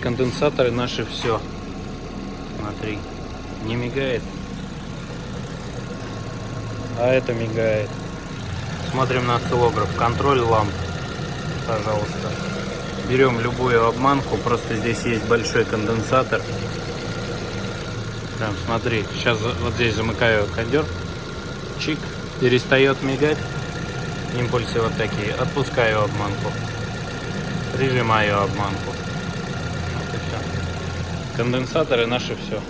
Конденсаторы наши все. Смотри, не мигает, а это мигает. Смотрим на осциллограф. Контроль ламп, пожалуйста. Берем любую обманку, просто здесь есть большой конденсатор. Прям смотри, сейчас вот здесь замыкаю кондер, чик, перестает мигать, импульсы вот такие, отпускаю обманку, прижимаю обманку. Вот и все. Конденсаторы наши все.